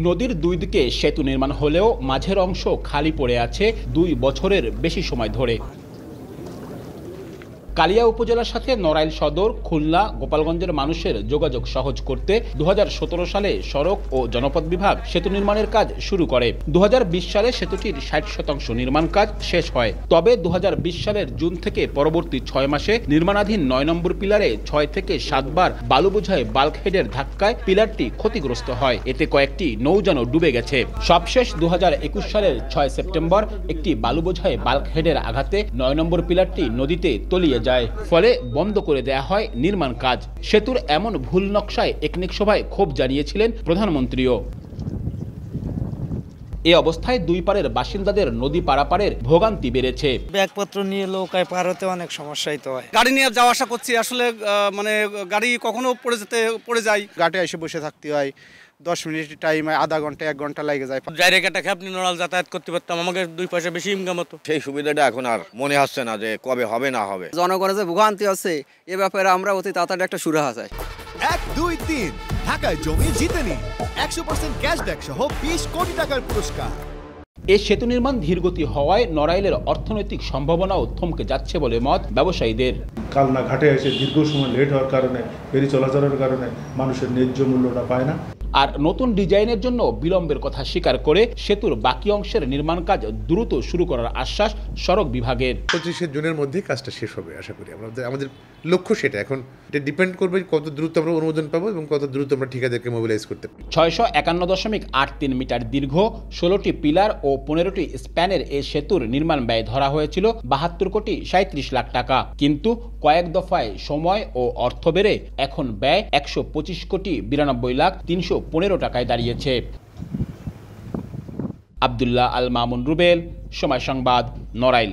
নদীর দুই দিকে সেতু নির্মাণ হলেও মাঝের অংশ খালি পড়ে আছে 2 বছরের বেশি সময় ধরে। কালিয়া উপজেলার সাথে নড়াইল সদর, খুলনা, গোপালগঞ্জের মানুষের যোগাযোগ সহজ করতে 2017 সালে সড়ক ও জনপথ বিভাগ সেতু নির্মাণের কাজ শুরু করে। 2020 সালে সেতুটির 60% নির্মাণ কাজ শেষ হয়। তবে 2020 সালের জুন থেকে পরবর্তী 6 মাসে নির্মাণাধীন 9 নম্বর পিলারে 6 থেকে 7 বার বালু বোঝাই বাল্কহেডের ধাক্কায় পিলারটি ক্ষতিগ্রস্ত হয়। এতে কয়েকটি নৌযানও ডুবে গেছে। সবশেষ 2021 সালের 6 সেপ্টেম্বর একটি বালু বোঝাই বাল্কহেডের আঘাতে 9 নম্বর পিলারটি নদীতে তলিয়ে যায়, ফলে বন্ধ করে দেয়া হয় নির্মাণ কাজ। সেতুর এমন ভুল নকশায় একনেক সভায় ক্ষোভ জানিয়েছিলেন প্রধানমন্ত্রীও। এই অবস্থায় দুই পারের বাসিন্দাদের নদী পারাপারের ভোগান্তি বেড়েছে। ব্যাগপত্র নিয়ে নৌকায় পার হতে অনেক সমস্যাই তো হয়। গাড়ি নিয়ে যাওয়া আসা করছি, আসলে মানে গাড়ি কখনো পড়ে যায়, ঘাটে এসে বসে থাকতে হয়। 10 মিনিট টাইম, আধা ঘন্টা 1 ঘন্টা লাগে যায়। জায়গাটা আপনি নড়াল যাতায়াত করতে পারতাম, আমাকে 2 পয়সা বেশি ইনকাম হতো। সেই সুবিধাটা এখন আর মনে আসছে না যে কবে হবে না হবে। জনগণের যে ভোগান্তি আছে এ ব্যাপারে আমরা অতি তাড়াতাড়ি একটা সুরাহা চাই। 1, 2, 3 ঢাকায় জমি জিতে নিন 100% ক্যাশব্যাক সহ 20 কোটি টাকার পুরস্কার। এই সেতু নির্মাণ ধীরগতি হওয়ায় নড়াইলের অর্থনৈতিক সম্ভাবনাও থমকে যাচ্ছে বলে মত ব্যবসায়ীদের। কালনা ঘাটে এসে দীর্ঘ সময় লেট হওয়ার কারণে, ফেরি চলাচলের কারণে মানুষের ন্যায্য মূল্যটা পায় না। আর নতুন ডিজাইনের জন্য বিলম্বের কথা স্বীকার করে সেতুর বাকি অংশের নির্মাণ কাজ দ্রুত শুরু করার আশ্বাস সড়ক বিভাগের। 25 জুনের মধ্যে কাজটা শেষ হবে আশা করি। আমাদের লক্ষ্য সেটা। এখন এটা ডিপেন্ড করবে কত দ্রুত আমরা অনুমোদন পাবো এবং কত দ্রুত আমরা ঠিকাদারকে মোবিলাইজ করতে পারবো। 651.83 মিটার দীর্ঘ, 16টি পিলার ও 15টি স্প্যানের এই সেতুর নির্মাণ ব্যয় ধরা হয়েছিল 72 কোটি 37 লাখ টাকা। কিন্তু কয়েক দফায় সময় ও অর্থ বেড়ে এখন ব্যয় 125 কোটি 92 লাখ 315 টাকায় দাঁড়িয়েছে। আব্দুল্লাহ আল মামুন রুবেল, সময় সংবাদ, নড়াইল।